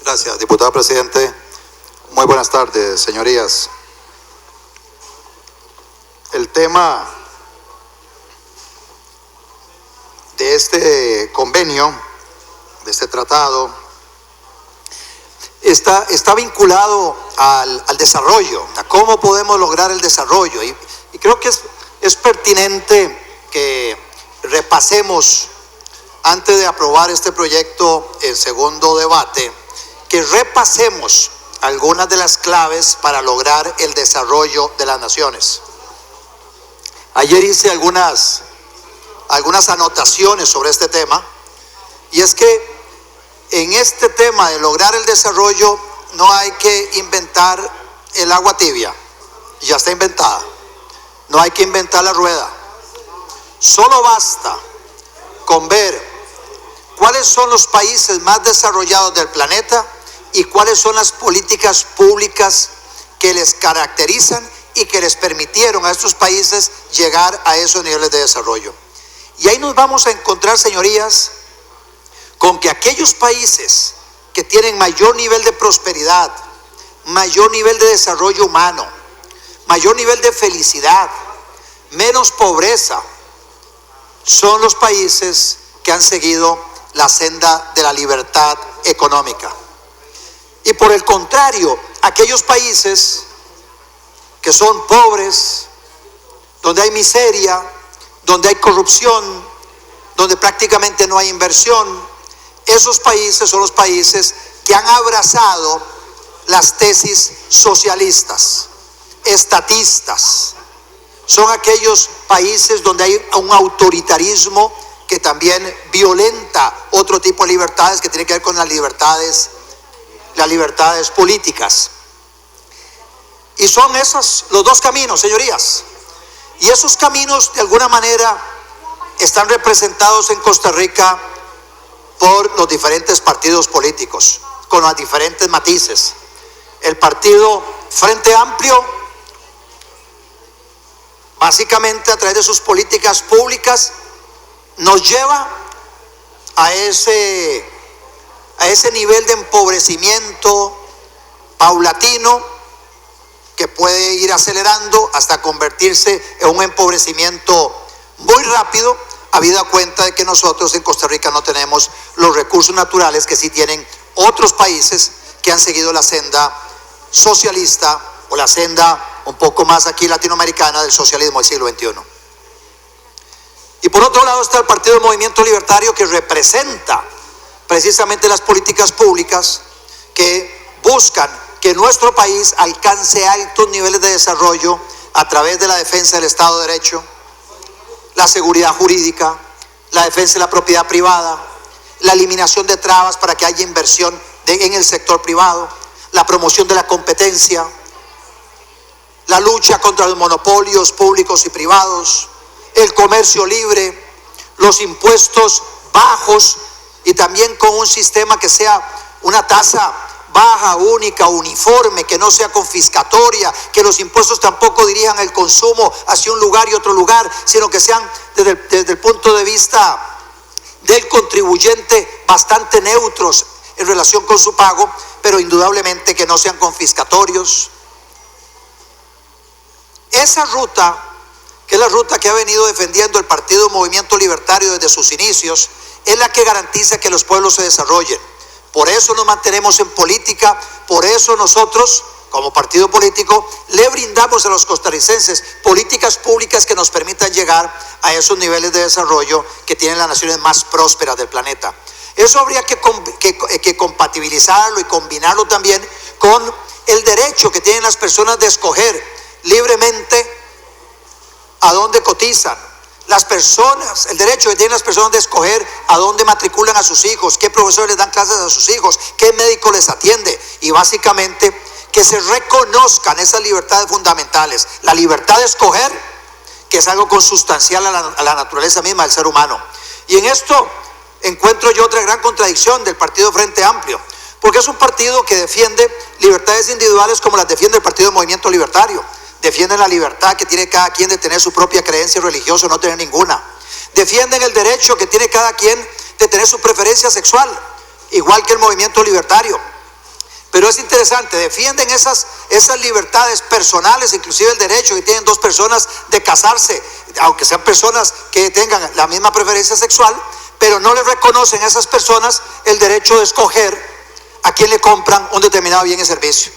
Gracias, diputado presidente. Muy buenas tardes, señorías. El tema de este convenio, de este tratado, está vinculado al desarrollo, a cómo podemos lograr el desarrollo. Y creo que es pertinente que repasemos, antes de aprobar este proyecto en segundo debate, que repasemos algunas de las claves para lograr el desarrollo de las naciones. Ayer hice algunas anotaciones sobre este tema, y es que en este tema de lograr el desarrollo no hay que inventar el agua tibia, ya está inventada. No hay que inventar la rueda. Solo basta con ver cuáles son los países más desarrollados del planeta y cuáles son las políticas públicas que les caracterizan y que les permitieron a estos países llegar a esos niveles de desarrollo. Y ahí nos vamos a encontrar, señorías, con que aquellos países que tienen mayor nivel de prosperidad, mayor nivel de desarrollo humano, mayor nivel de felicidad, menos pobreza, son los países que han seguido la senda de la libertad económica. Y por el contrario, aquellos países que son pobres, donde hay miseria, donde hay corrupción, donde prácticamente no hay inversión, esos países son los países que han abrazado las tesis socialistas, estatistas. Son aquellos países donde hay un autoritarismo que también violenta otro tipo de libertades que tiene que ver con las libertades políticas. Y son esos los dos caminos, señorías. Y esos caminos, de alguna manera, están representados en Costa Rica por los diferentes partidos políticos, con los diferentes matices. El partido Frente Amplio, básicamente a través de sus políticas públicas, nos lleva a ese nivel de empobrecimiento paulatino que puede ir acelerando hasta convertirse en un empobrecimiento muy rápido, habida cuenta de que nosotros en Costa Rica no tenemos los recursos naturales que sí tienen otros países que han seguido la senda socialista o la senda un poco más aquí latinoamericana del socialismo del siglo XXI. Y por otro lado está el Partido del Movimiento Libertario, que representa precisamente las políticas públicas que buscan que nuestro país alcance altos niveles de desarrollo a través de la defensa del Estado de Derecho, la seguridad jurídica, la defensa de la propiedad privada, la eliminación de trabas para que haya inversión en el sector privado, la promoción de la competencia, la lucha contra los monopolios públicos y privados, el comercio libre, los impuestos bajos y también con un sistema que sea una tasa baja, única, uniforme, que no sea confiscatoria, que los impuestos tampoco dirijan el consumo hacia un lugar y otro lugar, sino que sean desde el punto de vista del contribuyente bastante neutros en relación con su pago, pero indudablemente que no sean confiscatorios. Esa ruta, que es la ruta que ha venido defendiendo el Partido Movimiento Libertario desde sus inicios, es la que garantiza que los pueblos se desarrollen. Por eso nos mantenemos en política, por eso nosotros, como partido político, le brindamos a los costarricenses políticas públicas que nos permitan llegar a esos niveles de desarrollo que tienen las naciones más prósperas del planeta. Eso habría que compatibilizarlo y combinarlo también con el derecho que tienen las personas de escoger libremente a dónde cotizan. Las personas, el derecho que tienen las personas de escoger a dónde matriculan a sus hijos, qué profesores les dan clases a sus hijos, qué médico les atiende, y básicamente que se reconozcan esas libertades fundamentales, la libertad de escoger, que es algo consustancial a la naturaleza misma del ser humano. Y en esto encuentro yo otra gran contradicción del Partido Frente Amplio, porque es un partido que defiende libertades individuales como las defiende el Partido Movimiento Libertario. Defienden la libertad que tiene cada quien de tener su propia creencia religiosa o no tener ninguna. Defienden el derecho que tiene cada quien de tener su preferencia sexual, igual que el movimiento libertario. Pero es interesante, defienden esas libertades personales, inclusive el derecho que tienen dos personas de casarse, aunque sean personas que tengan la misma preferencia sexual, pero no les reconocen a esas personas el derecho de escoger a quién le compran un determinado bien y servicio.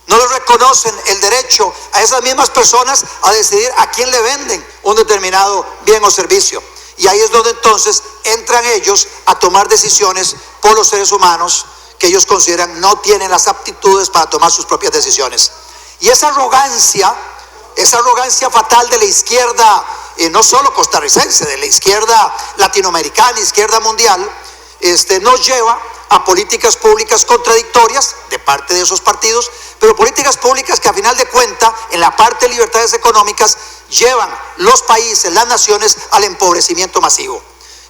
No les reconocen el derecho a esas mismas personas a decidir a quién le venden un determinado bien o servicio. Y ahí es donde entonces entran ellos a tomar decisiones por los seres humanos que ellos consideran no tienen las aptitudes para tomar sus propias decisiones. Y esa arrogancia fatal de la izquierda, no solo costarricense, de la izquierda latinoamericana, izquierda mundial, nos lleva a políticas públicas contradictorias de parte de esos partidos, pero políticas públicas que a final de cuentas, en la parte de libertades económicas, llevan los países, las naciones, al empobrecimiento masivo.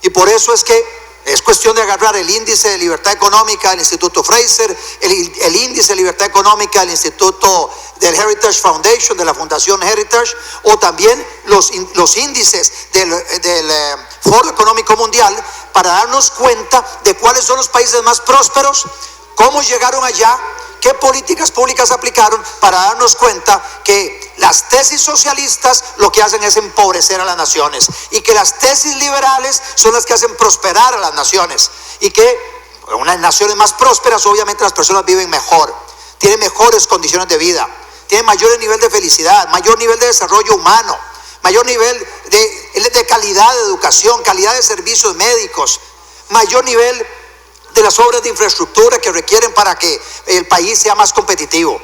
Y por eso es que es cuestión de agarrar el índice de libertad económica del Instituto Fraser, el índice de libertad económica del Instituto del Heritage Foundation, de la Fundación Heritage, o también los índices del Foro Económico Mundial, para darnos cuenta de cuáles son los países más prósperos, cómo llegaron allá, qué políticas públicas aplicaron, para darnos cuenta que las tesis socialistas lo que hacen es empobrecer a las naciones, y que las tesis liberales son las que hacen prosperar a las naciones, y que en unas naciones más prósperas obviamente las personas viven mejor, tienen mejores condiciones de vida, tienen mayor nivel de felicidad, mayor nivel de desarrollo humano, mayor nivel de calidad de educación, calidad de servicios médicos, mayor nivel de las obras de infraestructura que requieren para que el país sea más competitivo.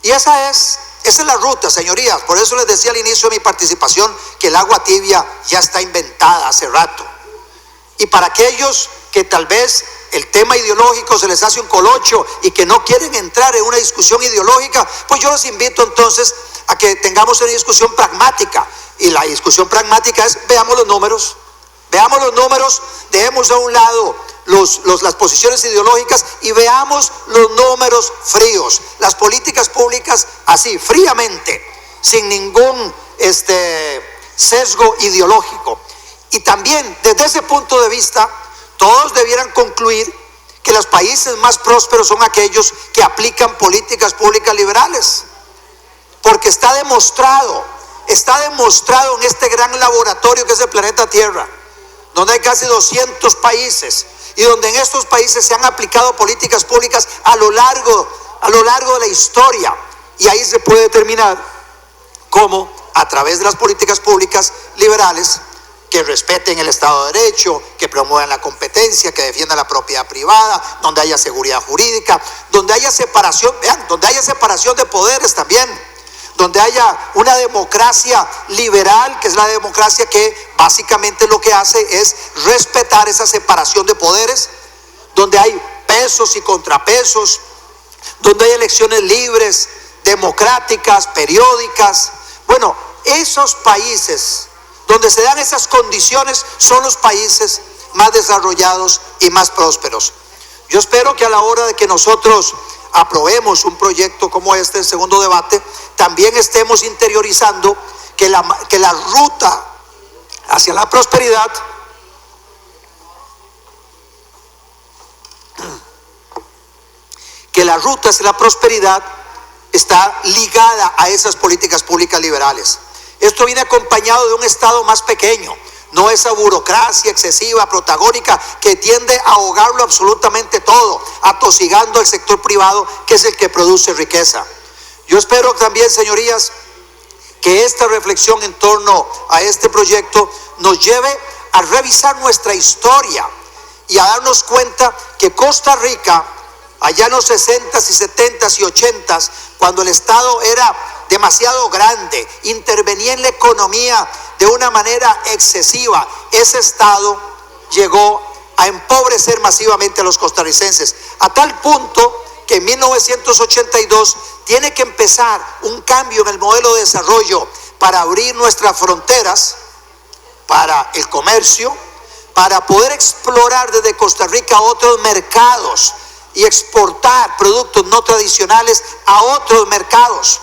Y esa es la ruta, señorías. Por eso les decía al inicio de mi participación que el agua tibia ya está inventada hace rato. Y para aquellos que tal vez el tema ideológico se les hace un colocho y que no quieren entrar en una discusión ideológica, pues yo los invito entonces a que tengamos una discusión pragmática. Y la discusión pragmática es: veamos los números, dejemos a un lado las posiciones ideológicas y veamos los números fríos, las políticas públicas así, fríamente, sin ningún sesgo ideológico. Y también desde ese punto de vista, todos debieran concluir que los países más prósperos son aquellos que aplican políticas públicas liberales, porque está demostrado en este gran laboratorio que es el planeta Tierra, donde hay casi 200 países, y donde en estos países se han aplicado políticas públicas a lo largo de la historia, y ahí se puede determinar cómo a través de las políticas públicas liberales que respeten el Estado de Derecho, que promuevan la competencia, que defiendan la propiedad privada, donde haya seguridad jurídica, donde haya separación de poderes también, donde haya una democracia liberal, que es la democracia que básicamente lo que hace es respetar esa separación de poderes, donde hay pesos y contrapesos, donde hay elecciones libres, democráticas, periódicas. Bueno, esos países donde se dan esas condiciones son los países más desarrollados y más prósperos. Yo espero que a la hora de que nosotros aprobemos un proyecto como este, el segundo debate, también estemos interiorizando que la ruta hacia la prosperidad está ligada a esas políticas públicas liberales. Esto viene acompañado de un Estado más pequeño, no esa burocracia excesiva, protagónica, que tiende a ahogarlo absolutamente todo, atosigando al sector privado, que es el que produce riqueza. Yo espero también, señorías, que esta reflexión en torno a este proyecto nos lleve a revisar nuestra historia y a darnos cuenta que Costa Rica, allá en los 60s y 70s y 80s, cuando el Estado era demasiado grande, intervenía en la economía de una manera excesiva, ese Estado llegó a empobrecer masivamente a los costarricenses, a tal punto que en 1982 tiene que empezar un cambio en el modelo de desarrollo para abrir nuestras fronteras para el comercio, para poder explorar desde Costa Rica otros mercados y exportar productos no tradicionales a otros mercados.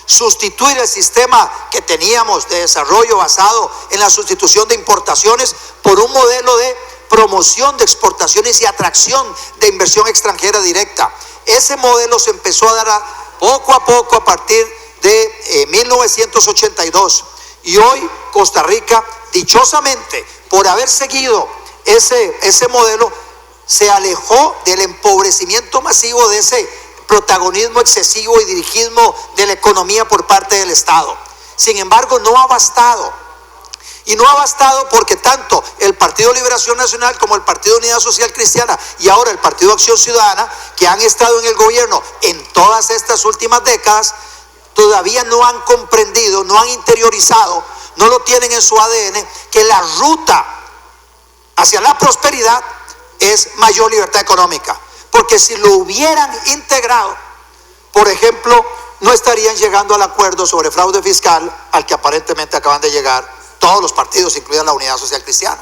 Sustituir el sistema que teníamos de desarrollo basado en la sustitución de importaciones por un modelo de promoción de exportaciones y atracción de inversión extranjera directa. ese modelo se empezó a dar poco a poco a partir de 1982. Y hoy Costa Rica, dichosamente, por haber seguido ese modelo, se alejó del empobrecimiento masivo, de ese protagonismo excesivo y dirigismo de la economía por parte del Estado. Sin embargo, no ha bastado. Y no ha bastado porque tanto el Partido Liberación Nacional como el Partido Unidad Social Cristiana y ahora el Partido Acción Ciudadana, que han estado en el gobierno en todas estas últimas décadas, todavía no han comprendido, no han interiorizado, no lo tienen en su ADN, que la ruta hacia la prosperidad es mayor libertad económica. Porque si lo hubieran integrado, por ejemplo, no estarían llegando al acuerdo sobre fraude fiscal al que aparentemente acaban de llegar todos los partidos, incluida la Unidad Social Cristiana.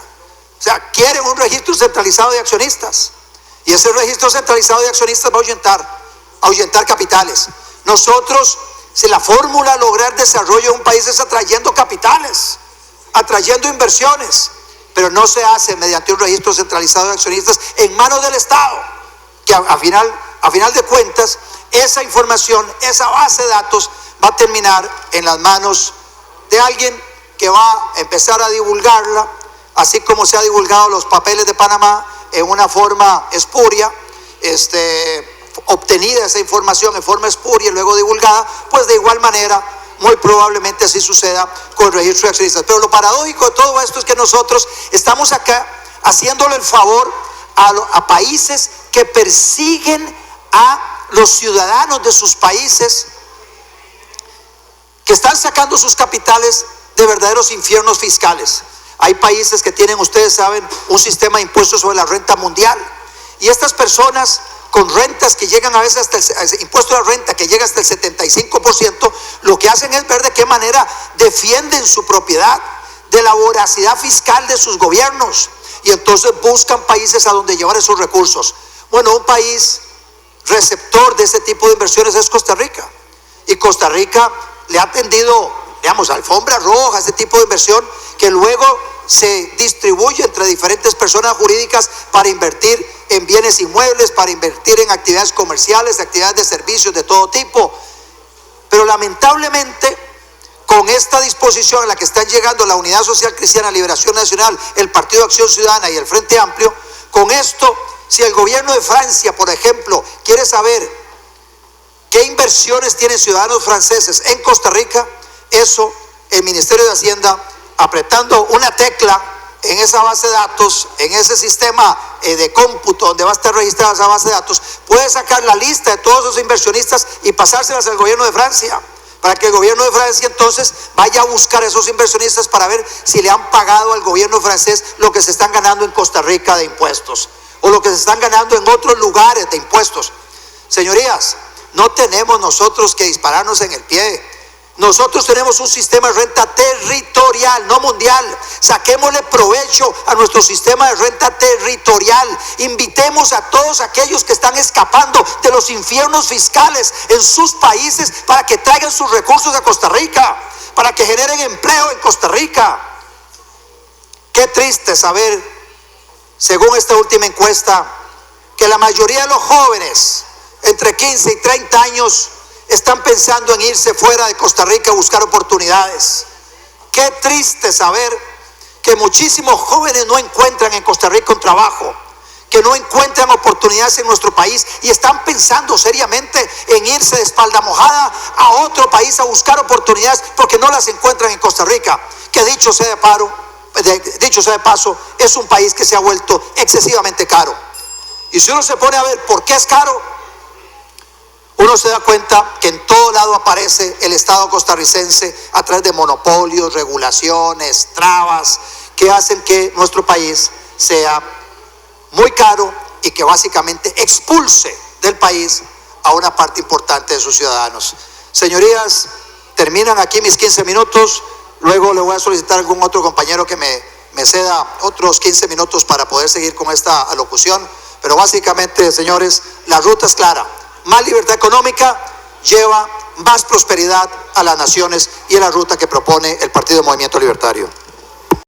O sea, quieren un registro centralizado de accionistas, y ese registro centralizado de accionistas va a ahuyentar capitales. Nosotros, si la fórmula lograr desarrollo de un país es atrayendo capitales, atrayendo inversiones, pero no se hace mediante un registro centralizado de accionistas en manos del Estado, que a final de cuentas, esa información, esa base de datos va a terminar en las manos de alguien que va a empezar a divulgarla, así como se ha divulgado los papeles de Panamá en una forma espuria, obtenida esa información en forma espuria y luego divulgada, pues de igual manera, muy probablemente así suceda con el registro de accionistas. Pero lo paradójico de todo esto es que nosotros estamos acá haciéndole el favor a países que persiguen a los ciudadanos de sus países, que están sacando sus capitales de verdaderos infiernos fiscales. Hay países que tienen, ustedes saben, un sistema de impuestos sobre la renta mundial, y estas personas con rentas que llegan a veces hasta el impuesto de la renta que llega hasta el 75%, lo que hacen es ver de qué manera defienden su propiedad de la voracidad fiscal de sus gobiernos, y entonces buscan países a donde llevar esos recursos. Bueno, un país receptor de ese tipo de inversiones es Costa Rica, y Costa Rica le ha tendido, digamos, alfombra roja, ese tipo de inversión que luego se distribuye entre diferentes personas jurídicas para invertir en bienes inmuebles, para invertir en actividades comerciales, actividades de servicios de todo tipo. Pero lamentablemente, con esta disposición a la que están llegando la Unidad Social Cristiana, Liberación Nacional, el Partido Acción Ciudadana y el Frente Amplio, con esto, si el gobierno de Francia, por ejemplo, quiere saber qué inversiones tienen ciudadanos franceses en Costa Rica, eso el Ministerio de Hacienda, apretando una tecla en esa base de datos, en ese sistema de cómputo donde va a estar registrada esa base de datos, puede sacar la lista de todos esos inversionistas y pasárselas al gobierno de Francia, para que el gobierno de Francia entonces vaya a buscar a esos inversionistas para ver si le han pagado al gobierno francés lo que se están ganando en Costa Rica de impuestos, o lo que se están ganando en otros lugares de impuestos. Señorías, no tenemos nosotros que dispararnos en el pie. Nosotros tenemos un sistema de renta territorial, no mundial. Saquémosle provecho a nuestro sistema de renta territorial. Invitemos a todos aquellos que están escapando de los infiernos fiscales en sus países para que traigan sus recursos a Costa Rica, para que generen empleo en Costa Rica. Qué triste saber, según esta última encuesta, que la mayoría de los jóvenes entre 15 y 30 años están pensando en irse fuera de Costa Rica a buscar oportunidades. Qué triste saber que muchísimos jóvenes no encuentran en Costa Rica un trabajo, que no encuentran oportunidades en nuestro país y están pensando seriamente en irse de espalda mojada a otro país a buscar oportunidades porque no las encuentran en Costa Rica, que dicho sea de paso, es un país que se ha vuelto excesivamente caro. Y si uno se pone a ver por qué es caro, uno se da cuenta que en todo lado aparece el Estado costarricense a través de monopolios, regulaciones, trabas, que hacen que nuestro país sea muy caro y que básicamente expulse del país a una parte importante de sus ciudadanos. Señorías, terminan aquí mis 15 minutos. Luego le voy a solicitar a algún otro compañero que me ceda otros 15 minutos para poder seguir con esta alocución. Pero básicamente, señores, la ruta es clara. Más libertad económica lleva más prosperidad a las naciones, y es la ruta que propone el Partido Movimiento Libertario.